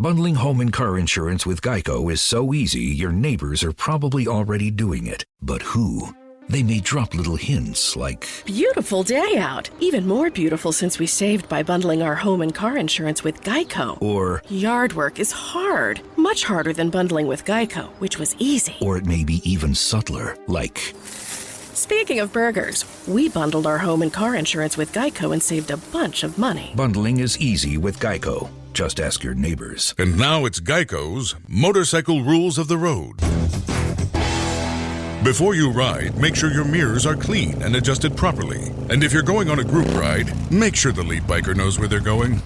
Bundling home and car insurance with Geico is so easy, your neighbors are probably already doing it. But who? They may drop little hints like, beautiful day out. Even more beautiful since we saved by bundling our home and car insurance with Geico. or Yard work is hard. Much harder than bundling with Geico, which was easy. it may be even subtler, like, Speaking of burgers, we bundled our home and car insurance with Geico and saved a bunch of money. bundling is easy with Geico. Just ask your neighbors. And now it's Geico's Motorcycle Rules of the Road. Before you ride, make sure your mirrors are clean and adjusted properly. And if you're going on a group ride, make sure the lead biker knows where they're going.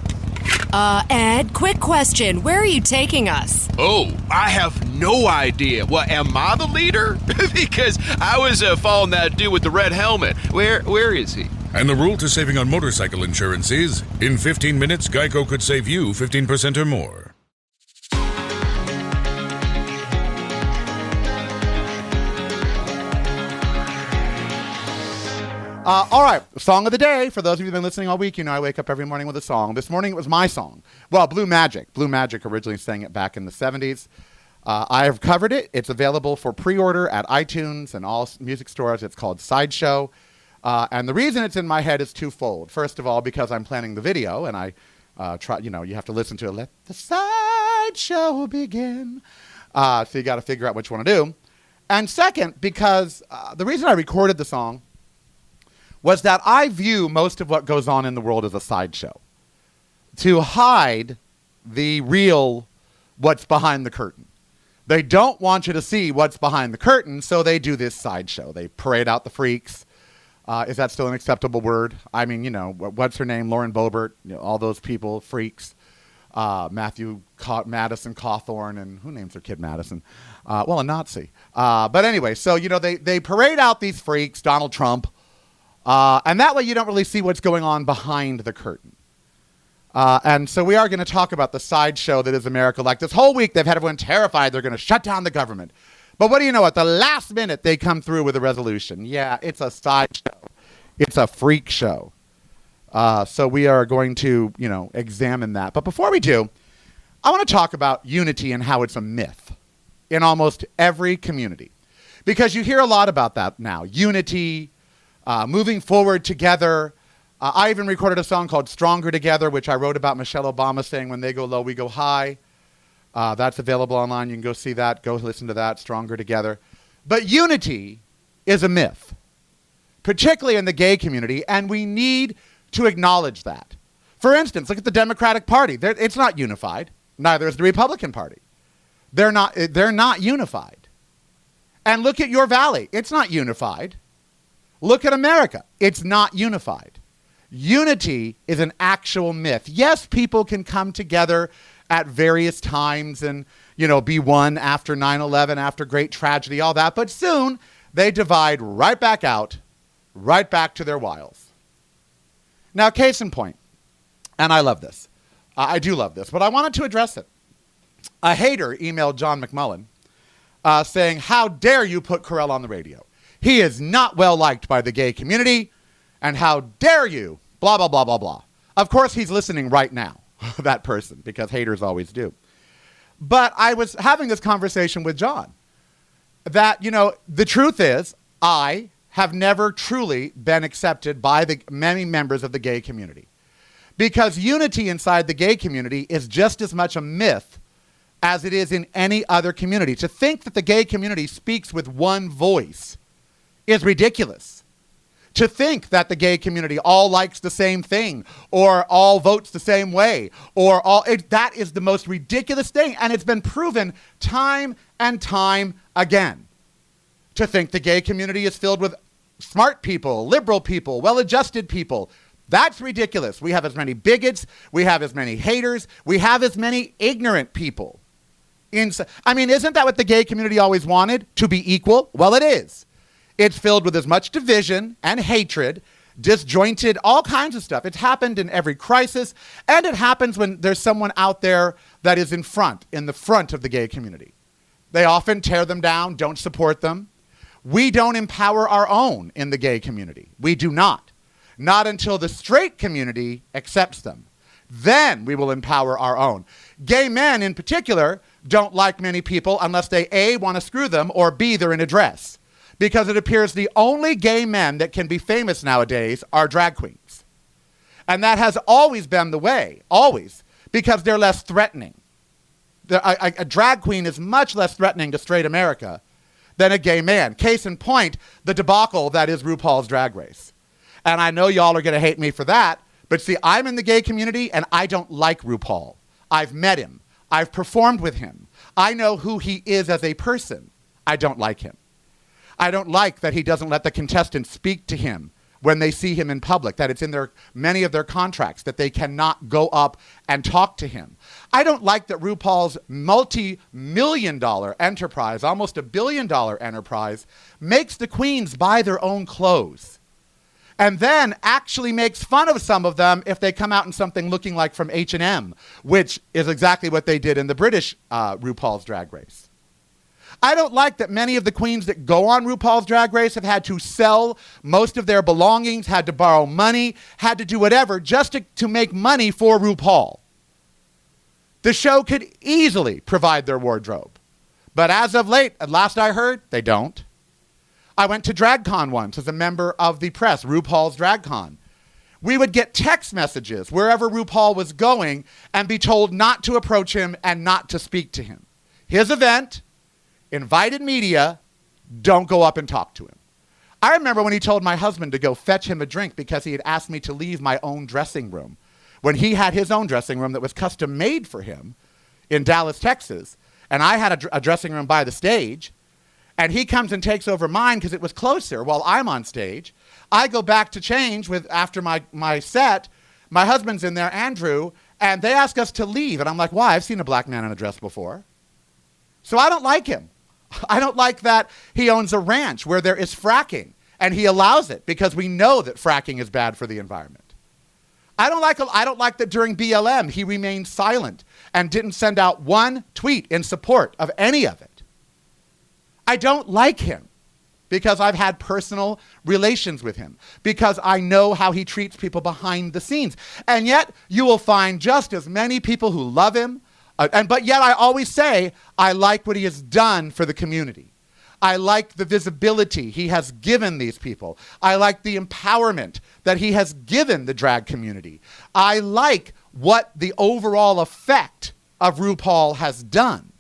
Ed, quick question. Where are you taking us? Oh, I have no idea. Well, am I the leader? Because I was following that dude with the red helmet. Where is he? And the rule to saving on motorcycle insurance is, in 15 minutes, Geico could save you 15% or more. All right, song of the day. For those of you who've been listening all week, you know I wake up every morning with a song. This morning it was my song. Well, Blue Magic. Blue Magic originally sang it back in the 70s. I have covered it. It's available for pre-order at iTunes and all music stores. It's called Sideshow. And the reason it's in my head is twofold. First of all, because I'm planning the video, and I try. You have to listen to it. Let the sideshow begin. So you got to figure out what you want to do. And second, because the reason I recorded the song was that I view most of what goes on in the world as a sideshow to hide the real what's behind the curtain. They don't want you to see what's behind the curtain, so they do this sideshow. They parade out the freaks. Is that still an acceptable word? I mean, what's her name? Lauren Boebert, all those people, freaks. Madison Cawthorn, and who names their kid Madison? A Nazi. But anyway, so, they parade out these freaks, Donald Trump, and that way you don't really see what's going on behind the curtain. And so we are going to talk about the sideshow that is America. Like this whole week, they've had everyone terrified they're going to shut down the government. But what do you know? At the last minute, they come through with a resolution. Yeah, it's a sideshow. It's a freak show. So we are going to, examine that. But before we do, I want to talk about unity and how it's a myth in almost every community. Because you hear a lot about that now. Unity, moving forward together. I even recorded a song called Stronger Together, which I wrote about Michelle Obama saying, when they go low, we go high. That's available online. You can go see that. Go listen to that, Stronger Together. But unity is a myth, particularly in the gay community, and we need to acknowledge that. For instance, look at the Democratic Party. It's not unified. Neither is the Republican Party. They're not unified. And look at your valley. It's not unified. Look at America. It's not unified. Unity is an actual myth. Yes, people can come together at various times and, be one after 9/11, after great tragedy, all that. But soon they divide right back out, right back to their wiles. Now, case in point, and I love this. I do love this, but I wanted to address it. A hater emailed John McMullen saying, how dare you put Carell on the radio? He is not well liked by the gay community, and how dare you, blah, blah, blah, blah, blah. Of course, he's listening right now, that person, because haters always do. But I was having this conversation with John that, the truth is I have never truly been accepted by the many members of the gay community, because unity inside the gay community is just as much a myth as it is in any other community. To think that the gay community speaks with one voice is ridiculous. To think that the gay community all likes the same thing, or all votes the same way, or that is the most ridiculous thing. And it's been proven time and time again. To think the gay community is filled with smart people, liberal people, well-adjusted people, that's ridiculous. We have as many bigots, we have as many haters, we have as many ignorant people. Isn't that what the gay community always wanted? To be equal? Well, it is. It's filled with as much division and hatred, disjointed, all kinds of stuff. It's happened in every crisis, and it happens when there's someone out there that is in the front of the gay community. They often tear them down, don't support them. We don't empower our own in the gay community. We do not. Not until the straight community accepts them. Then we will empower our own. Gay men in particular don't like many people unless they A, want to screw them, or B, they're in a dress. Because it appears the only gay men that can be famous nowadays are drag queens. And that has always been the way, always, because they're less threatening. A drag queen is much less threatening to straight America than a gay man. Case in point, the debacle that is RuPaul's Drag Race. And I know y'all are going to hate me for that, but see, I'm in the gay community and I don't like RuPaul. I've met him. I've performed with him. I know who he is as a person. I don't like him. I don't like that he doesn't let the contestants speak to him when they see him in public, that it's in many of their contracts that they cannot go up and talk to him. I don't like that RuPaul's multi-million-dollar enterprise, almost $1 billion enterprise, makes the queens buy their own clothes and then actually makes fun of some of them if they come out in something looking like from H&M, which is exactly what they did in the British RuPaul's Drag Race. I don't like that many of the queens that go on RuPaul's Drag Race have had to sell most of their belongings, had to borrow money, had to do whatever just to make money for RuPaul. The show could easily provide their wardrobe. But as of late, at last I heard, they don't. I went to DragCon once as a member of the press, RuPaul's DragCon. We would get text messages wherever RuPaul was going and be told not to approach him and not to speak to him. His event, invited media, don't go up and talk to him. I remember when he told my husband to go fetch him a drink because he had asked me to leave my own dressing room when he had his own dressing room that was custom made for him in Dallas, Texas. And I had a dressing room by the stage. And he comes and takes over mine because it was closer while I'm on stage. I go back to change after my set. My husband's in there, Andrew, and they ask us to leave. And I'm like, why? I've seen a black man in a dress before. So I don't like him. I don't like that he owns a ranch where there is fracking, and he allows it because we know that fracking is bad for the environment. I don't like that during BLM he remained silent and didn't send out one tweet in support of any of it. I don't like him because I've had personal relations with him, because I know how he treats people behind the scenes. And yet you will find just as many people who love him, but yet I always say, I like what he has done for the community. I like the visibility he has given these people. I like the empowerment that he has given the drag community. I like what the overall effect of RuPaul has done.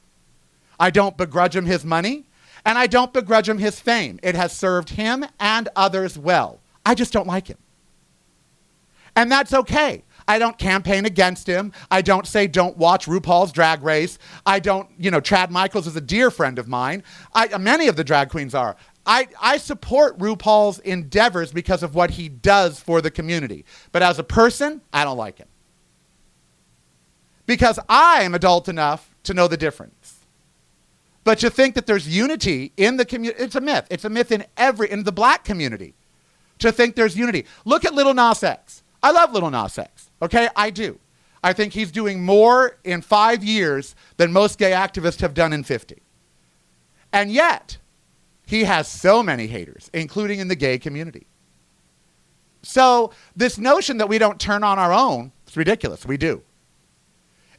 I don't begrudge him his money, and I don't begrudge him his fame. It has served him and others well. I just don't like him. And that's okay. I don't campaign against him. I don't say don't watch RuPaul's Drag Race. I don't, Chad Michaels is a dear friend of mine. Many of the drag queens are. I support RuPaul's endeavors because of what he does for the community. But as a person, I don't like him. Because I am adult enough to know the difference. But to think that there's unity in the community, it's a myth. It's a myth in the black community to think there's unity. Look at Lil Nas X. I love Lil Nas X, okay? I do. I think he's doing more in 5 years than most gay activists have done in 50. And yet, he has so many haters, including in the gay community. So this notion that we don't turn on our own is ridiculous. We do.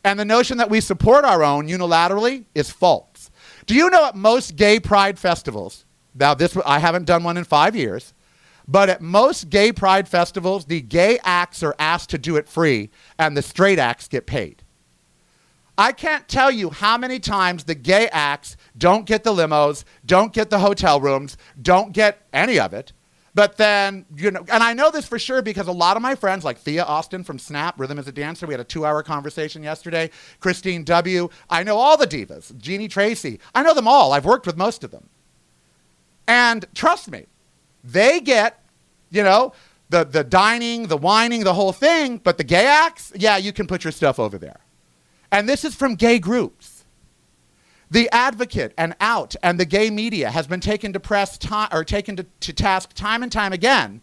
And the notion that we support our own unilaterally is false. Do you know at most gay pride festivals, now I haven't done one in 5 years, but at most gay pride festivals, the gay acts are asked to do it free and the straight acts get paid. I can't tell you how many times the gay acts don't get the limos, don't get the hotel rooms, don't get any of it. But then, and I know this for sure because a lot of my friends, like Thea Austin from Snap, Rhythm is a Dancer, we had a 2-hour conversation yesterday, Christine W., I know all the divas, Jeannie Tracy, I know them all. I've worked with most of them. And trust me, they get, the dining, the whining, the whole thing, but the gay acts, yeah, you can put your stuff over there. And this is from gay groups. The Advocate and Out and the gay media has been taken to task time and time again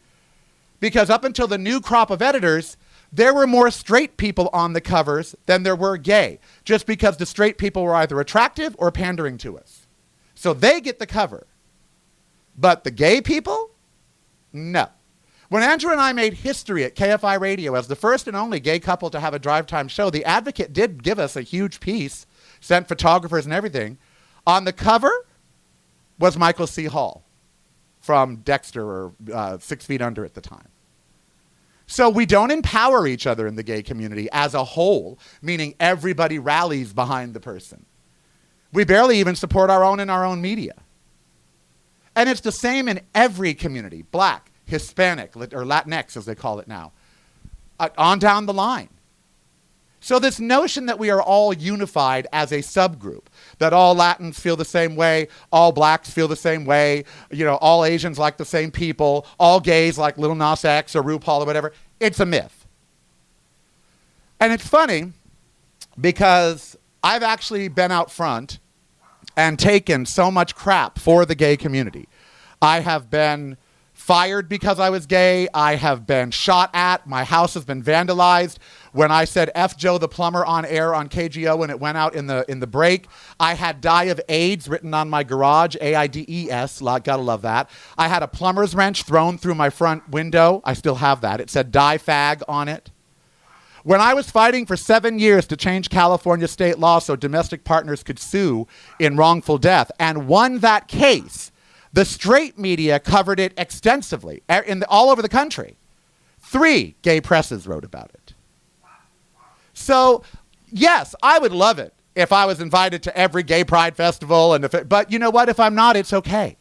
because up until the new crop of editors, there were more straight people on the covers than there were gay, just because the straight people were either attractive or pandering to us. So they get the cover. But the gay people? No. When Andrew and I made history at KFI Radio as the first and only gay couple to have a drive time show, the Advocate did give us a huge piece, sent photographers and everything. On the cover was Michael C. Hall from Dexter, or 6 Feet Under at the time. So we don't empower each other in the gay community as a whole, meaning everybody rallies behind the person. We barely even support our own in our own media. And it's the same in every community, Black, Hispanic, or Latinx as they call it now, on down the line. So this notion that we are all unified as a subgroup, that all Latins feel the same way, all Blacks feel the same way, all Asians like the same people, all gays like Lil Nas X or RuPaul or whatever, it's a myth. And it's funny because I've actually been out front and taken so much crap for the gay community. I have been fired because I was gay. I have been shot at. My house has been vandalized. When I said F Joe the plumber on air on KGO when it went out in the break, I had die of AIDS written on my garage, AIDS, gotta love that. I had a plumber's wrench thrown through my front window. I still have that. It said die fag on it. When I was fighting for 7 years to change California state law so domestic partners could sue in wrongful death and won that case, the straight media covered it extensively all over the country. 3 gay presses wrote about it. So, yes, I would love it if I was invited to every gay pride festival. But you know what? If I'm not, it's okay.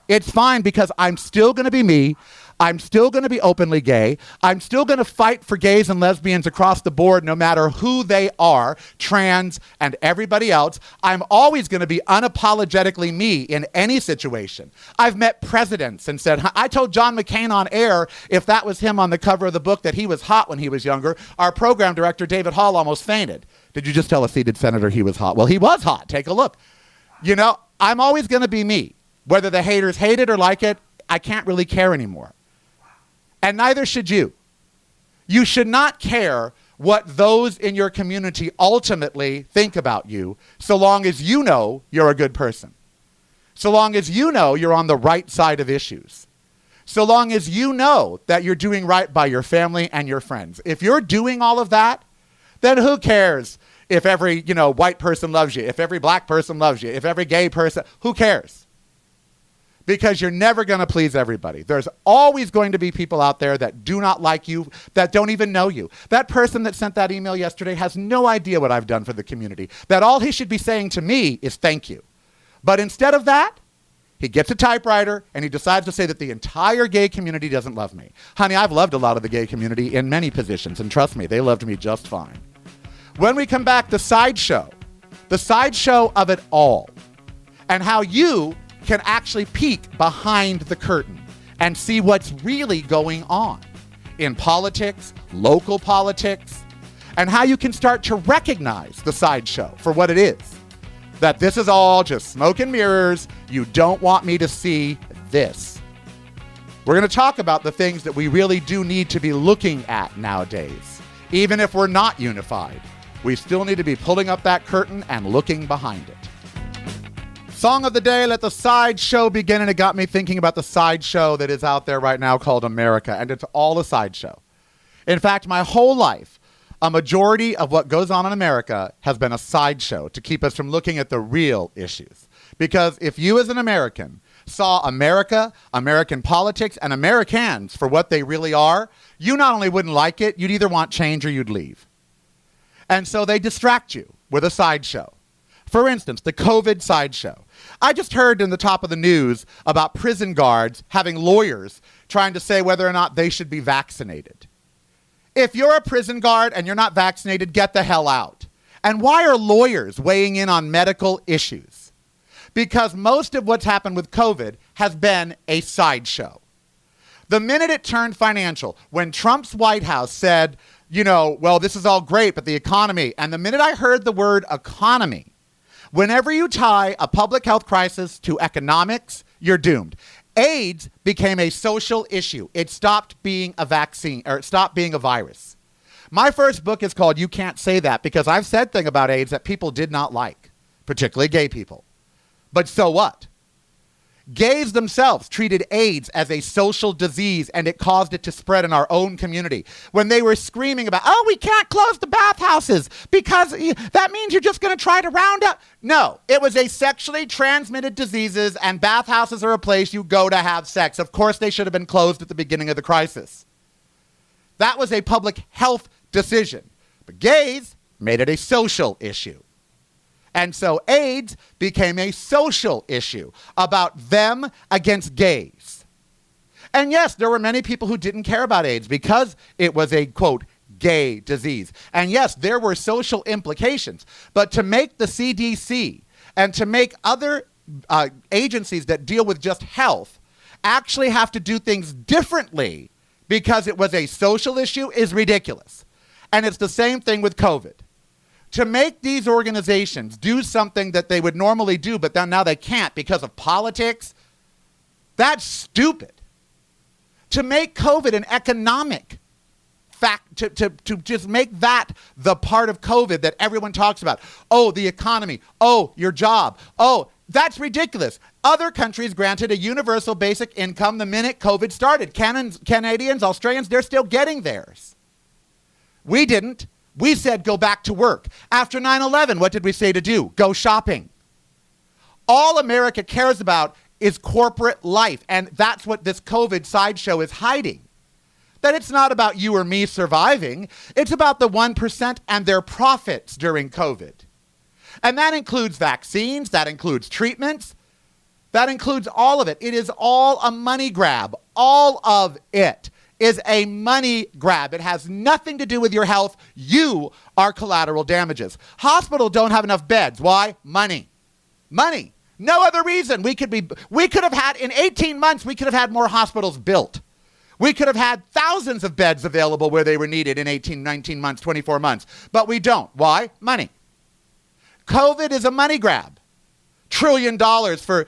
It's fine because I'm still going to be me. I'm still going to be openly gay. I'm still going to fight for gays and lesbians across the board, no matter who they are, trans and everybody else. I'm always going to be unapologetically me in any situation. I've met presidents and said, I told John McCain on air, if that was him on the cover of the book, that he was hot when he was younger. Our program director, David Hall, almost fainted. Did you just tell a seated senator he was hot? Well, he was hot. Take a look. I'm always going to be me. Whether the haters hate it or like it, I can't really care anymore. And neither should you. You should not care what those in your community ultimately think about you, so long as you know you're a good person. So long as you know you're on the right side of issues. So long as you know that you're doing right by your family and your friends. If you're doing all of that, then who cares if every, white person loves you, if every black person loves you, if every gay person, who cares? Because you're never going to please everybody. There's always going to be people out there that do not like you, that don't even know you. That person that sent that email yesterday has no idea what I've done for the community. That all he should be saying to me is thank you. But instead of that, he gets a typewriter and he decides to say that the entire gay community doesn't love me. Honey, I've loved a lot of the gay community in many positions, and trust me, they loved me just fine. When we come back, the sideshow of it all, and how you can actually peek behind the curtain and see what's really going on in politics, local politics, and how you can start to recognize the sideshow for what it is. That this is all just smoke and mirrors. You don't want me to see this. We're going to talk about the things that we really do need to be looking at nowadays. Even if we're not unified, we still need to be pulling up that curtain and looking behind it. Song of the day, let the sideshow begin. And it got me thinking about the sideshow that is out there right now called America. And it's all a sideshow. In fact, my whole life, a majority of what goes on in America has been a sideshow to keep us from looking at the real issues. Because if you as an American saw America, American politics, and Americans for what they really are, you not only wouldn't like it, you'd either want change or you'd leave. And so they distract you with a sideshow. For instance, the COVID sideshow. I just heard in the top of the news about prison guards having lawyers trying to say whether or not they should be vaccinated. If you're a prison guard and you're not vaccinated, get the hell out. And why are lawyers weighing in on medical issues? Because most of what's happened with COVID has been a sideshow. The minute it turned financial, when Trump's White House said, well, this is all great, but the economy, and the minute I heard the word economy, whenever you tie a public health crisis to economics, you're doomed. AIDS became a social issue. It stopped being a vaccine, or it stopped being a virus. My first book is called You Can't Say That, because I've said things about AIDS that people did not like, particularly gay people. But so what? Gays themselves treated AIDS as a social disease, and it caused it to spread in our own community. When they were screaming about, oh, we can't close the bathhouses because that means you're just going to try to round up. No, it was a sexually transmitted diseases, and bathhouses are a place you go to have sex. Of course, they should have been closed at the beginning of the crisis. That was a public health decision. But gays made it a social issue. And so AIDS became a social issue about them against gays. And yes, there were many people who didn't care about AIDS because it was a, quote, gay disease. And yes, there were social implications. But to make the CDC and to make other agencies that deal with just health actually have to do things differently because it was a social issue is ridiculous. And it's the same thing with COVID. To make these organizations do something that they would normally do, but then now they can't because of politics, that's stupid. To make COVID an economic fact, to just make that the part of COVID that everyone talks about. Oh, the economy. Oh, your job. Oh, that's ridiculous. Other countries granted a universal basic income the minute COVID started. Canadians, Australians, they're still getting theirs. We didn't. We said go back to work. After 9/11, what did we say to do? Go shopping. All America cares about is corporate life, and that's what this COVID sideshow is hiding. That it's not about you or me surviving. It's about the 1% and their profits during COVID. And that includes vaccines, that includes treatments, that includes all of it. It is all a money grab. All of it is a money grab. It has nothing to do with your health. You are collateral damages. Hospitals don't have enough beds. Why? Money. Money. No other reason. We could have had, in 18 months, we could have had more hospitals built. We could have had thousands of beds available where they were needed in 18, 19 months, 24 months. But we don't. Why? Money. COVID is a money grab. $1 trillion for,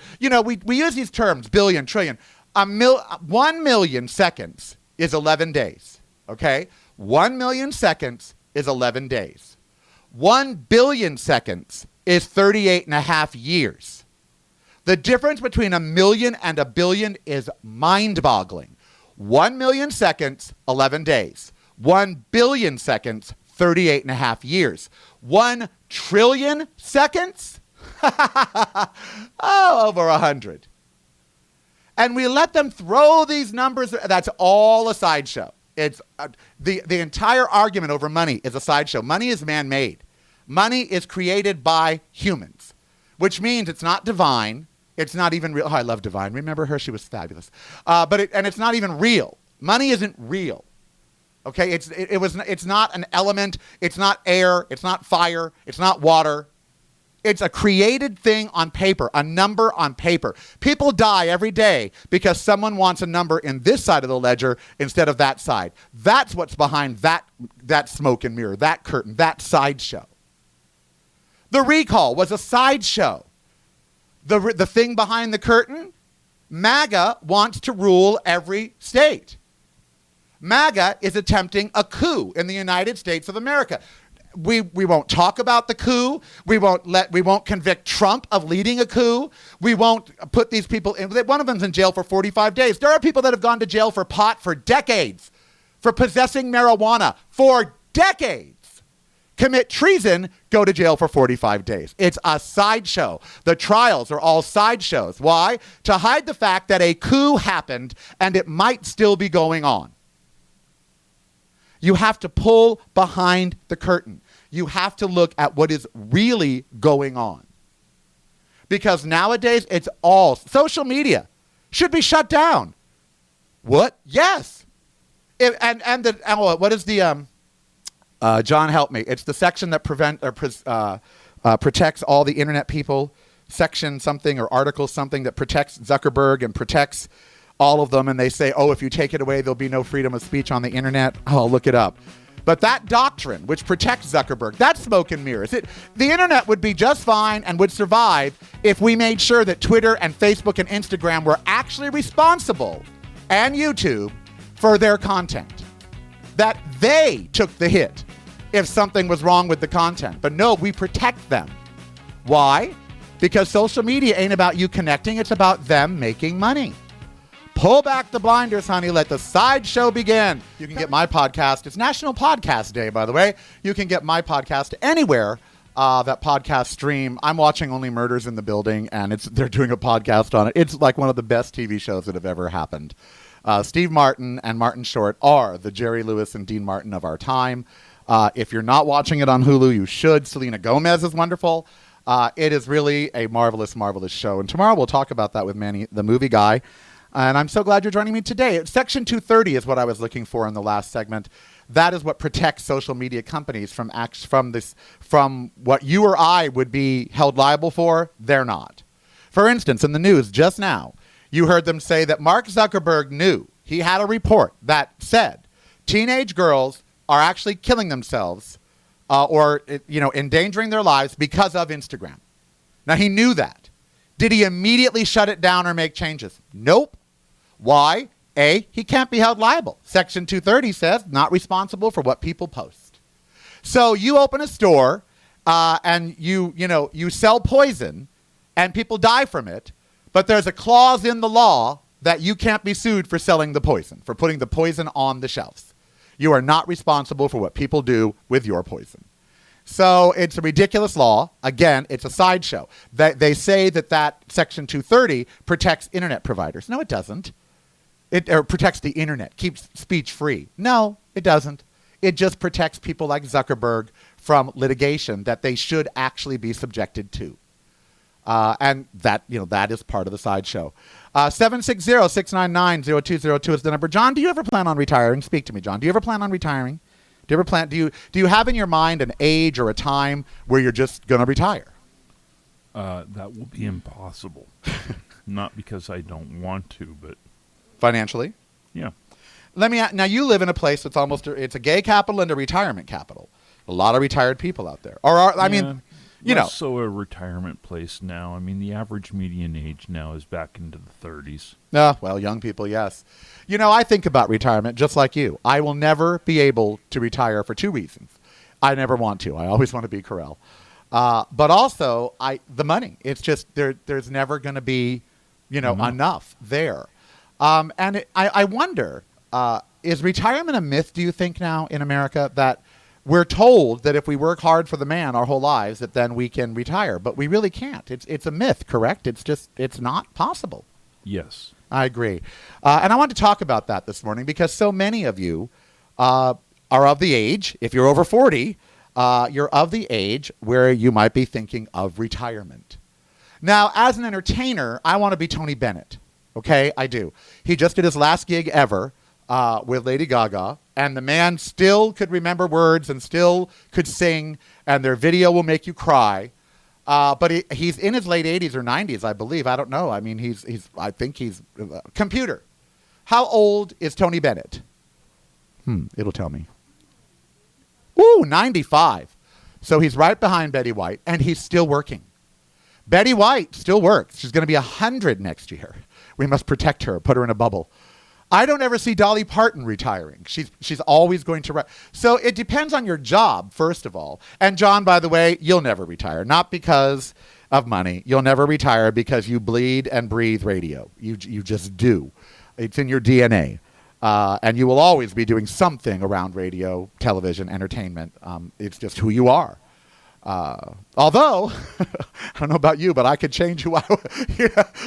we use these terms, billion, trillion. 1 million seconds is 11 days, okay? 1 million seconds is 11 days. 1 billion seconds is 38 and a half years. The difference between a million and a billion is mind-boggling. 1 million seconds, 11 days. 1 billion seconds, 38 and a half years. 1 trillion seconds? Over 100. And we let them throw these numbers. That's all a sideshow. It's the entire argument over money is a sideshow. Money is man-made. Money is created by humans, which means it's not divine. It's not even real. Oh, I love Divine. Remember her? She was fabulous. And it's not even real. Money isn't real. Okay, it's not an element. It's not air. It's not fire. It's not water. It's a created thing on paper, a number on paper. People die every day because someone wants a number in this side of the ledger instead of that side. That's what's behind that smoke and mirror, that curtain, that sideshow. The recall was a sideshow. The thing behind the curtain, MAGA wants to rule every state. MAGA is attempting a coup in the United States of America. We won't talk about the coup. We won't convict Trump of leading a coup. We won't put these people in. One of them's in jail for 45 days. There are people that have gone to jail for pot for decades, for possessing marijuana for decades. Commit treason, go to jail for 45 days. It's a sideshow. The trials are all sideshows. Why? To hide the fact that a coup happened and it might still be going on. You have to pull behind the curtain. You have to look at what is really going on. Because nowadays, it's all social media should be shut down. What? Yes. What is the John, help me. It's the section that protects all the internet people. Section something or article something that protects Zuckerberg and protects all of them. And they say, oh, if you take it away, there'll be no freedom of speech on the internet. Oh, I'll look it up. But that doctrine, which protects Zuckerberg, that's smoke and mirrors. The internet would be just fine and would survive if we made sure that Twitter and Facebook and Instagram were actually responsible, and YouTube, for their content. That they took the hit if something was wrong with the content. But no, we protect them. Why? because social media ain't about you connecting. It's about them making money. Pull back the blinders, honey. Let the sideshow begin. You can get my podcast. It's National Podcast Day, by the way. You can get my podcast anywhere that podcast stream. I'm watching Only Murders in the Building, and they're doing a podcast on it. It's like one of the best TV shows that have ever happened. Steve Martin and Martin Short are the Jerry Lewis and Dean Martin of our time. If you're not watching it on Hulu, you should. Selena Gomez is wonderful. It is really a marvelous, marvelous show. And tomorrow we'll talk about that with Manny, the movie guy. And I'm so glad you're joining me today. Section 230 is what I was looking for in the last segment. That is what protects social media companies from what you or I would be held liable for. They're not. For instance, in the news just now, you heard them say that Mark Zuckerberg knew. He had a report that said teenage girls are actually killing themselves or endangering their lives because of Instagram. Now, he knew that. Did he immediately shut it down or make changes? Nope. Why? A, he can't be held liable. Section 230 says not responsible for what people post. So you open a store and you sell poison and people die from it, but there's a clause in the law that you can't be sued for selling the poison, for putting the poison on the shelves. You are not responsible for what people do with your poison. So it's a ridiculous law. Again, it's a sideshow. They say that Section 230 protects internet providers. No, it doesn't. It protects the internet, keeps speech free. No, it doesn't. It just protects people like Zuckerberg from litigation that they should actually be subjected to. And that is part of the sideshow. 760-699-0202 is the number. John, do you ever plan on retiring? Speak to me, John. Do you ever plan on retiring? Do you have in your mind an age or a time where you're just going to retire? That will be impossible. Not because I don't want to, but financially? Yeah. Now you live in a place that's it's a gay capital and a retirement capital. A lot of retired people out there. So a retirement place now. I mean, the average median age now is back into the 30s. Well, young people, yes. I think about retirement just like you. I will never be able to retire for two reasons. I never want to. I always want to be Carell. But also, the money. It's just there's never going to be, enough there. I wonder, is retirement a myth, do you think, now in America, that we're told that if we work hard for the man our whole lives, that then we can retire, but we really can't. It's a myth, correct? It's not possible. Yes. I agree. And I want to talk about that this morning because so many of you are of the age, if you're over 40, you're of the age where you might be thinking of retirement. Now, as an entertainer, I want to be Tony Bennett. Okay, I do. He just did his last gig ever with Lady Gaga, and the man still could remember words and still could sing, and their video will make you cry. But he's in his late 80s or 90s, I believe. I don't know. I mean, I think he's computer. How old is Tony Bennett? It'll tell me. 95. So he's right behind Betty White, and he's still working. Betty White still works. She's going to be 100 next year. We must protect her, put her in a bubble. I don't ever see Dolly Parton retiring. She's always going to... So it depends on your job, first of all. And John, by the way, you'll never retire. Not because of money. You'll never retire because you bleed and breathe radio. You just do. It's in your DNA. And you will always be doing something around radio, television, entertainment. It's just who you are. Although, I don't know about you, but I could change who I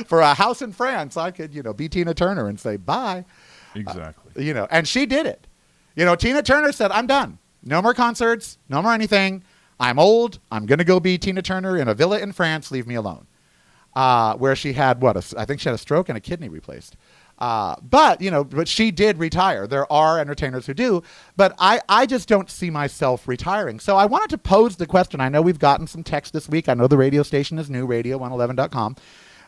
for a house in France. I could, be Tina Turner and say bye. Exactly. And she did it. Tina Turner said, I'm done. No more concerts. No more anything. I'm old. I'm going to go be Tina Turner in a villa in France. Leave me alone. Where she had, I think she had a stroke and a kidney replaced. But she did retire. There are entertainers who do, but I just don't see myself retiring. So I wanted to pose the question. I know we've gotten some text this week. I know the radio station is new, radio111.com.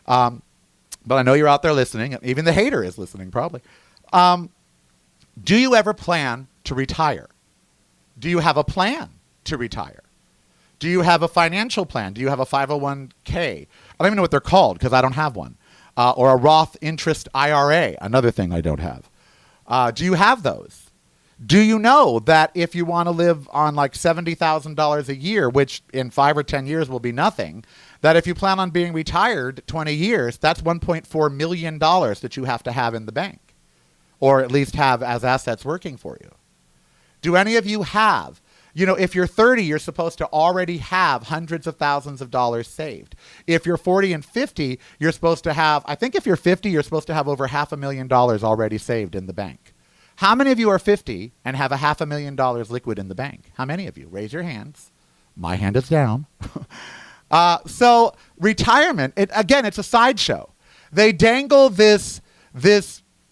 But I know you're out there listening. Even the hater is listening, probably. Do you ever plan to retire? Do you have a plan to retire? Do you have a financial plan? Do you have a 501k? I don't even know what they're called because I don't have one. Or a Roth interest IRA, another thing I don't have. Do you have those? Do you know that if you want to live on like $70,000 a year, which in 5 or 10 years will be nothing, that if you plan on being retired 20 years, that's $1.4 million that you have to have in the bank, or at least have as assets working for you? Do any of you have, if you're 30, you're supposed to already have hundreds of thousands of dollars saved. If you're 40 and 50, you're supposed to have, I think if you're 50, you're supposed to have over $500,000 already saved in the bank. How many of you are 50 and have $500,000 liquid in the bank? How many of you? Raise your hands. My hand is down. So retirement, it's a sideshow. They dangle this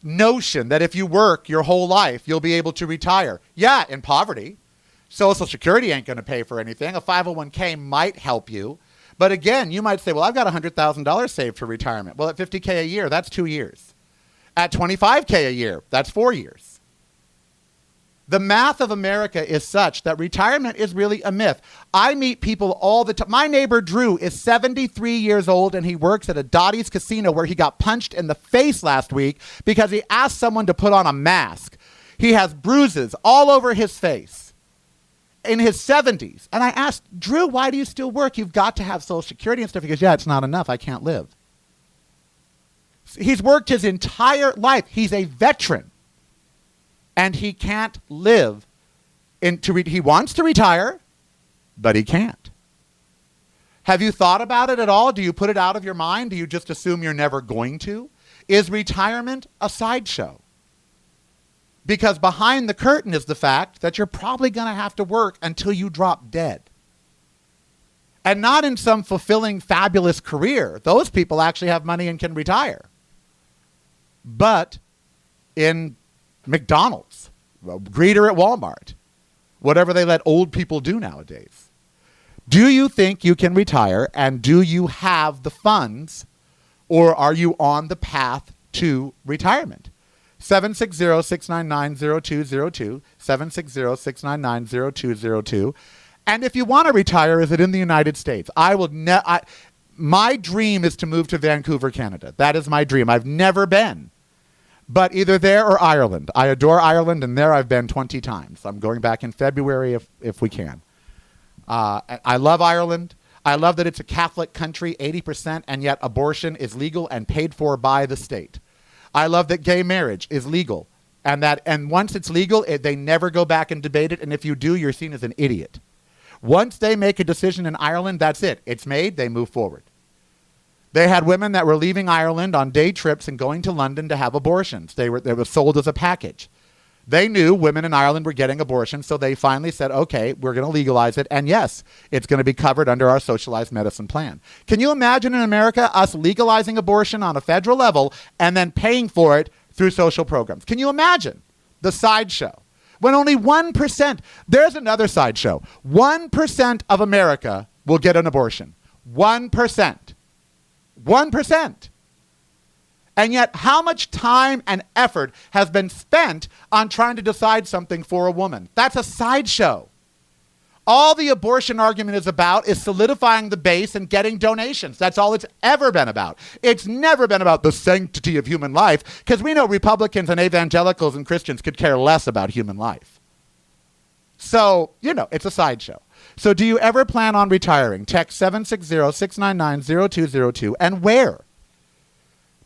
notion that if you work your whole life, you'll be able to retire. Yeah, in poverty. Social Security ain't going to pay for anything. A 501k might help you. But again, you might say, well, I've got $100,000 saved for retirement. Well, at $50K a year, that's 2 years. At $25K a year, that's 4 years. The math of America is such that retirement is really a myth. I meet people all the time. My neighbor Drew is 73 years old and he works at a Dottie's casino where he got punched in the face last week because he asked someone to put on a mask. He has bruises all over his face in his 70s. And I asked, Drew, why do you still work? You've got to have Social Security and stuff. He goes, yeah, it's not enough. I can't live. He's worked his entire life. He's a veteran. And he can't live. He wants to retire, but he can't. Have you thought about it at all? Do you put it out of your mind? Do you just assume you're never going to? Is retirement a sideshow? Because behind the curtain is the fact that you're probably going to have to work until you drop dead. And not in some fulfilling, fabulous career. Those people actually have money and can retire. But in McDonald's, greeter at Walmart, whatever they let old people do nowadays. Do you think you can retire, and do you have the funds, or are you on the path to retirement? 760-699-0202, 760-699-0202. And if you want to retire, is it in the United States? My dream is to move to Vancouver, Canada. That is my dream. I've never been. But either there or Ireland. I adore Ireland, and there I've been 20 times. I'm going back in February if we can. I love Ireland. I love that it's a Catholic country, 80%, and yet abortion is legal and paid for by the state. I love that gay marriage is legal, and once it's legal, they never go back and debate it, and if you do, you're seen as an idiot. Once they make a decision in Ireland, that's it. It's made, they move forward. They had women that were leaving Ireland on day trips and going to London to have abortions. They were sold as a package. They knew women in Ireland were getting abortions, so they finally said, okay, we're going to legalize it. And yes, it's going to be covered under our socialized medicine plan. Can you imagine in America us legalizing abortion on a federal level and then paying for it through social programs? Can you imagine the sideshow? When only 1%, there's another sideshow. 1% of America will get an abortion. 1%. 1%. And yet, how much time and effort has been spent on trying to decide something for a woman? That's a sideshow. All the abortion argument is about is solidifying the base and getting donations. That's all it's ever been about. It's never been about the sanctity of human life, because we know Republicans and evangelicals and Christians could care less about human life. So, it's a sideshow. So do you ever plan on retiring? Text 760-699-0202. And where?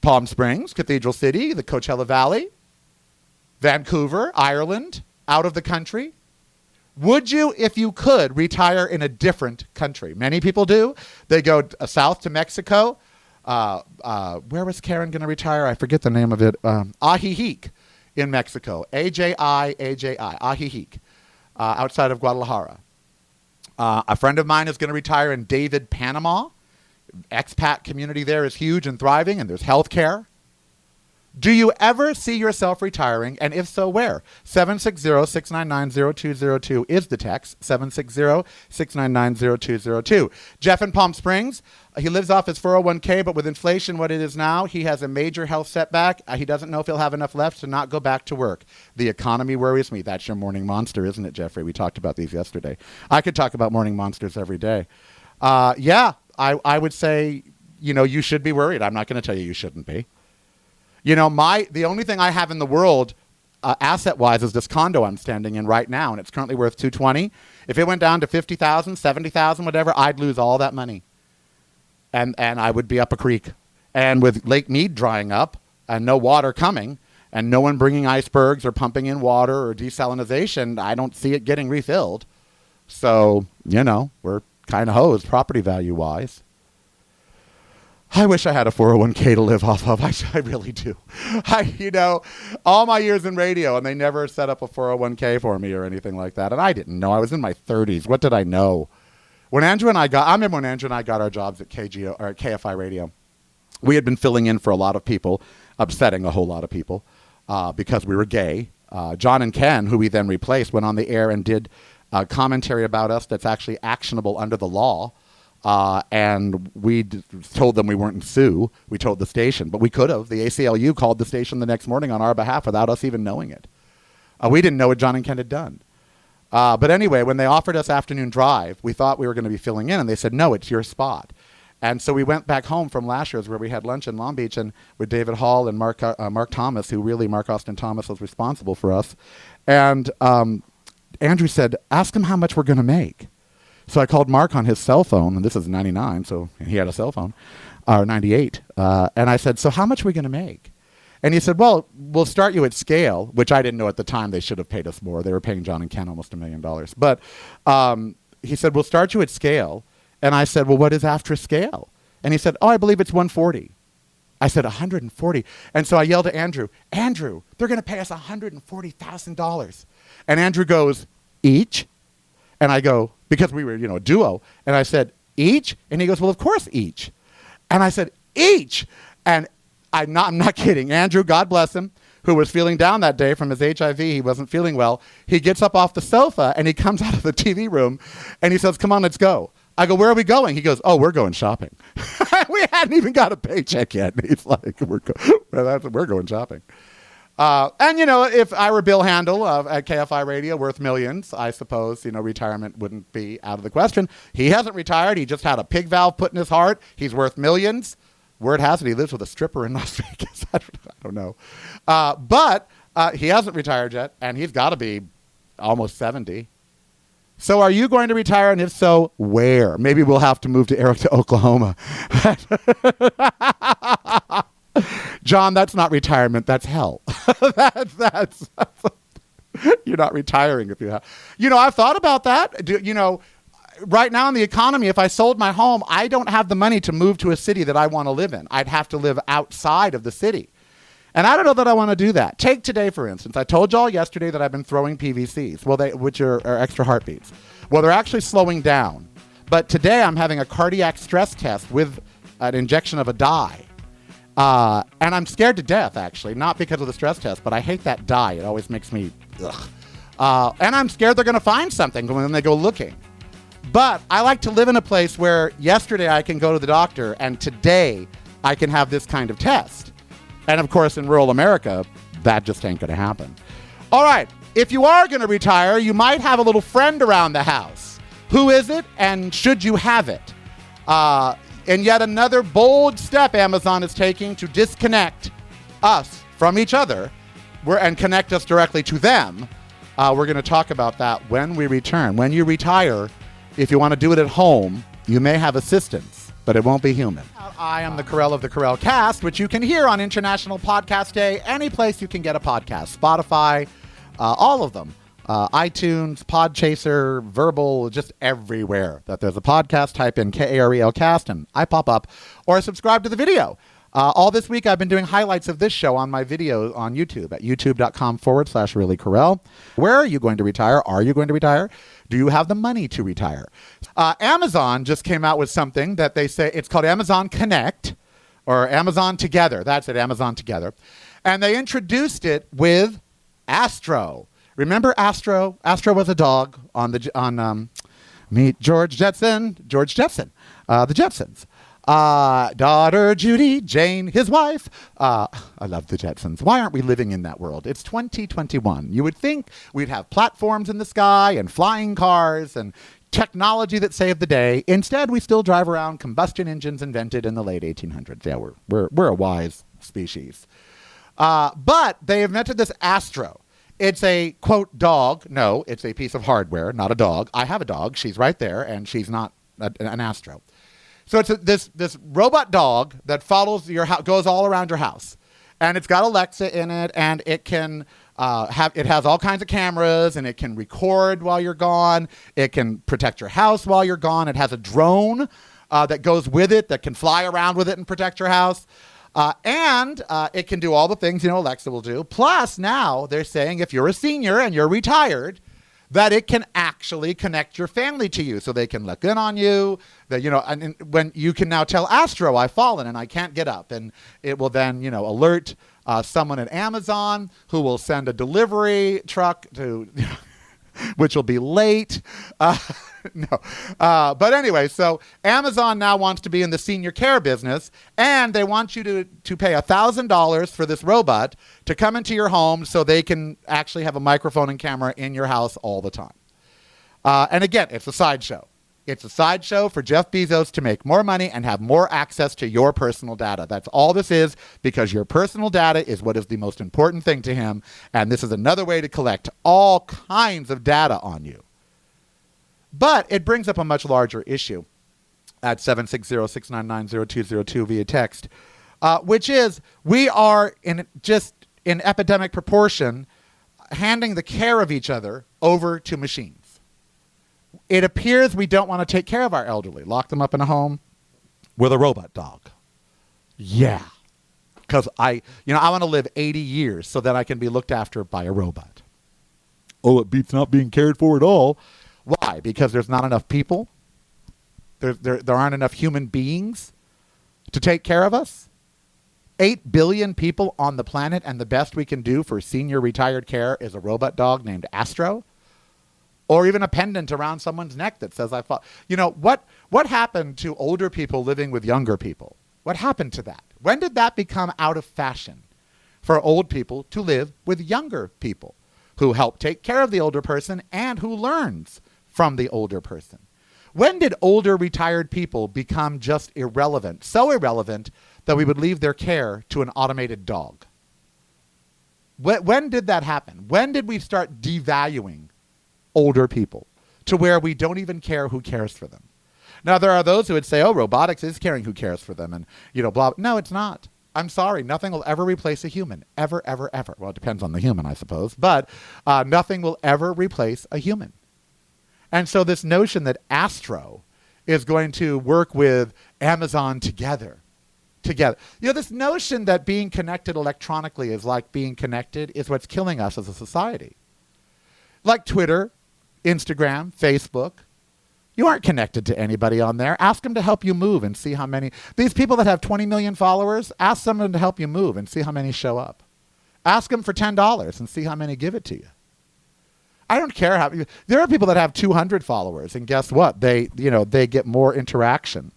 Palm Springs, Cathedral City, the Coachella Valley, Vancouver, Ireland, out of the country? Would you, if you could, retire in a different country? Many people do. They go south to Mexico. Where was Karen going to retire? I forget the name of it. Ajijic in Mexico. A-J-I, Ajijic, outside of Guadalajara. A friend of mine is going to retire in David, Panama. Expat community there is huge and thriving, and there's health care. Do you ever see yourself retiring, and if so, where? 760-699-0202 is the text, 760-699-0202. Jeff in Palm Springs, he lives off his 401k, but with inflation what it is now, he has a major health setback. He doesn't know if he'll have enough left to not go back to work. The economy worries me. That's your morning monster, isn't it, Jeffrey? We talked about these yesterday. I could talk about morning monsters every day. I would say, you should be worried. I'm not going to tell you shouldn't be. The only thing I have in the world asset-wise as this condo I'm standing in right now, and it's currently worth $220. If it went down to $50,000, $70,000, whatever, I'd lose all that money, and I would be up a creek. And with Lake Mead drying up and no water coming, and no one bringing icebergs or pumping in water or desalinization, I don't see it getting refilled. So, we're kind of hosed property value-wise. I wish I had a 401k to live off of. I really do. All my years in radio, and they never set up a 401k for me or anything like that. And I didn't know. I was in my 30s. What did I know? I remember when Andrew and I got our jobs at KGO or at KFI Radio. We had been filling in for a lot of people, upsetting a whole lot of people because we were gay. John and Ken, who we then replaced, went on the air and did commentary about us that's actually actionable under the law. And we told them we weren't sue. We told the station, but we could have. The ACLU called the station the next morning on our behalf without us even knowing it. We didn't know what John and Ken had done. But anyway, when they offered us afternoon drive, we thought we were going to be filling in, and they said, no, it's your spot. And so we went back home from last year's where we had lunch in Long Beach and with David Hall and Mark Thomas, Mark Austin Thomas was responsible for us. And Andrew said, ask him how much we're going to make. So I called Mark on his cell phone, and this is 99, so he had a cell phone, or 98. And I said, so how much are we going to make? And he said, well, we'll start you at scale, which I didn't know at the time they should have paid us more. They were paying John and Ken almost $1 million. But he said, we'll start you at scale. And I said, well, what is after scale? And he said, I believe it's 140. I said, 140. And so I yelled at Andrew, they're going to pay us $140,000. And Andrew goes, each? And I go, because we were, a duo. And I said, each? And he goes, well, of course, each. And I said, each? And I'm not kidding. Andrew, God bless him, who was feeling down that day from his HIV. He wasn't feeling well. He gets up off the sofa and he comes out of the TV room and he says, come on, let's go. I go, where are we going? He goes, we're going shopping. We hadn't even got a paycheck yet. And he's like, we're going shopping. And, if I were Bill Handel at KFI Radio, worth millions, I suppose, retirement wouldn't be out of the question. He hasn't retired. He just had a pig valve put in his heart. He's worth millions. Word has it he lives with a stripper in Las Vegas. I don't know. But he hasn't retired yet, and he's got to be almost 70. So are you going to retire? And if so, where? Maybe we'll have to move to Oklahoma. John, that's not retirement. That's hell. that's you're not retiring if you have. I've thought about that. Right now in the economy, if I sold my home, I don't have the money to move to a city that I want to live in. I'd have to live outside of the city. And I don't know that I want to do that. Take today, for instance. I told y'all yesterday that I've been throwing PVCs, which are extra heartbeats. Well, they're actually slowing down. But today I'm having a cardiac stress test with an injection of a dye. And I'm scared to death, actually, not because of the stress test, but I hate that dye. It always makes me, ugh. And I'm scared they're going to find something when they go looking. But I like to live in a place where yesterday I can go to the doctor and today I can have this kind of test. And of course, in rural America, that just ain't going to happen. All right. If you are going to retire, you might have a little friend around the house. Who is it, and should you have it? And yet another bold step Amazon is taking to disconnect us from each other and connect us directly to them. We're going to talk about that when we return. When you retire, if you want to do it at home, you may have assistance, but it won't be human. I am the Carell of the Carell Cast, which you can hear on International Podcast Day, any place you can get a podcast. Spotify, all of them. iTunes, Podchaser, Verbal, just everywhere that there's a podcast. Type in KAREL Cast and I pop up, or subscribe to the video. All this week I've been doing highlights of this show on my video on YouTube at youtube.com/Really Carell. Where are you going to retire? Are you going to retire? Do you have the money to retire? Amazon just came out with something that they say, it's called Amazon Connect, or Amazon Together. That's it, Amazon Together. And they introduced it with Astro. Remember Astro? Astro was a dog on Meet George Jetson. The Jetsons. Daughter Judy, Jane, his wife. I love the Jetsons. Why aren't we living in that world? It's 2021. You would think we'd have platforms in the sky and flying cars and technology that saved the day. Instead, we still drive around combustion engines invented in the late 1800s. Yeah, we're a wise species. But they invented this Astro. It's a, quote, dog. No, it's a piece of hardware, not a dog. I have a dog. She's right there, and she's not an Astro. So it's this robot dog that follows your house, goes all around your house. And it's got Alexa in it, and it can it has all kinds of cameras, and it can record while you're gone. It can protect your house while you're gone. It has a drone that goes with it that can fly around with it and protect your house. And it can do all the things, Alexa will do. Plus, now they're saying if you're a senior and you're retired, that it can actually connect your family to you, so they can look in on you. That and when you can now tell Astro, I've fallen and I can't get up, and it will then alert someone at Amazon who will send a delivery truck to, which will be late. But anyway, so Amazon now wants to be in the senior care business, and they want you to pay $1,000 for this robot to come into your home so they can actually have a microphone and camera in your house all the time. And again, it's a sideshow. It's a sideshow for Jeff Bezos to make more money and have more access to your personal data. That's all this is, because your personal data is what is the most important thing to him, and this is another way to collect all kinds of data on you. But it brings up a much larger issue at 760-699-0202 via text, which is we are in epidemic proportion handing the care of each other over to machines. It appears we don't want to take care of our elderly. Lock them up in a home with a robot dog. Yeah. Because I want to live 80 years so that I can be looked after by a robot. Oh, it beats not being cared for at all. Why? Because there's not enough people? There aren't enough human beings to take care of us? 8 billion people on the planet, and the best we can do for senior retired care is a robot dog named Astro? Or even a pendant around someone's neck that says, I fought. What happened to older people living with younger people? What happened to that? When did that become out of fashion for old people to live with younger people who help take care of the older person and who learns from the older person? When did older retired people become just irrelevant, so irrelevant that we would leave their care to an automated dog? When did that happen? When did we start devaluing older people to where we don't even care who cares for them? Now, there are those who would say, oh, robotics is caring who cares for them, and, blah. No, it's not. I'm sorry. Nothing will ever replace a human. Ever, ever, ever. Well, it depends on the human, I suppose. But nothing will ever replace a human. And so this notion that Astro is going to work with Amazon together. This notion that being connected electronically is like being connected is what's killing us as a society. Like Twitter, Instagram, Facebook. You aren't connected to anybody on there. Ask them to help you move and see how many. These people that have 20 million followers, ask someone to help you move and see how many show up. Ask them for $10 and see how many give it to you. I don't care how. There are people that have 200 followers, and guess what? They get more interaction.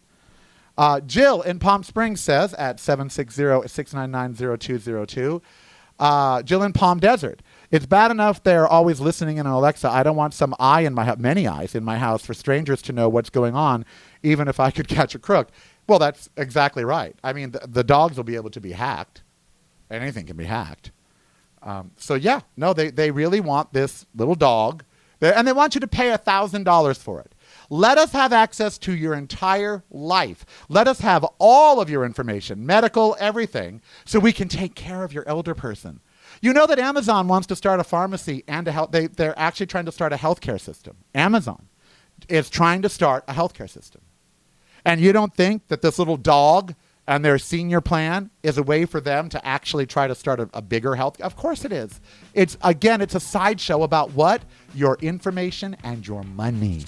Jill in Palm Springs says at 760-699-0202, Jill in Palm Desert, it's bad enough they're always listening in on Alexa. I don't want some eye in my many eyes in my house for strangers to know what's going on, even if I could catch a crook. Well, that's exactly right. I mean, the dogs will be able to be hacked. Anything can be hacked. They really want this little dog, and they want you to pay $1,000 for it. Let us have access to your entire life. Let us have all of your information, medical, everything, so we can take care of your elder person. You know that Amazon wants to start a pharmacy and they're actually trying to start a healthcare system. Amazon is trying to start a healthcare system. And you don't think that this little dog and their senior plan is a way for them to actually try to start a bigger health? Of course it is. It's a sideshow about what? Your information and your money.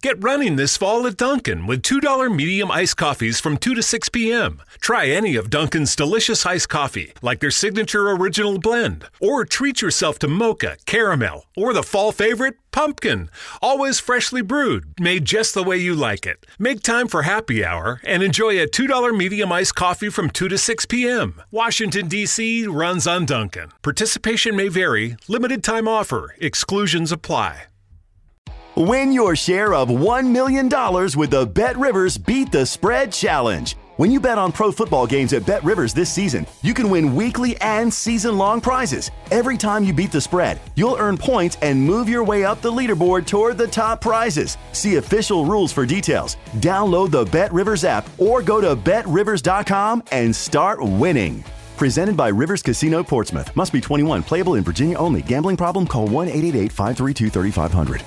Get running this fall at Dunkin' with $2 medium iced coffees from 2 to 6 p.m. Try any of Dunkin's delicious iced coffee, like their signature original blend. Or treat yourself to mocha, caramel, or the fall favorite, pumpkin. Always freshly brewed, made just the way you like it. Make time for happy hour and enjoy a $2 medium iced coffee from 2 to 6 p.m. Washington, D.C. runs on Dunkin'. Participation may vary. Limited time offer. Exclusions apply. Win your share of $1 million with the Bet Rivers Beat the Spread Challenge. When you bet on pro football games at Bet Rivers this season, you can win weekly and season-long prizes. Every time you beat the spread, you'll earn points and move your way up the leaderboard toward the top prizes. See official rules for details. Download the Bet Rivers app or go to betrivers.com and start winning. Presented by Rivers Casino Portsmouth. Must be 21. Playable in Virginia only. Gambling problem? Call 1-888-532-3500.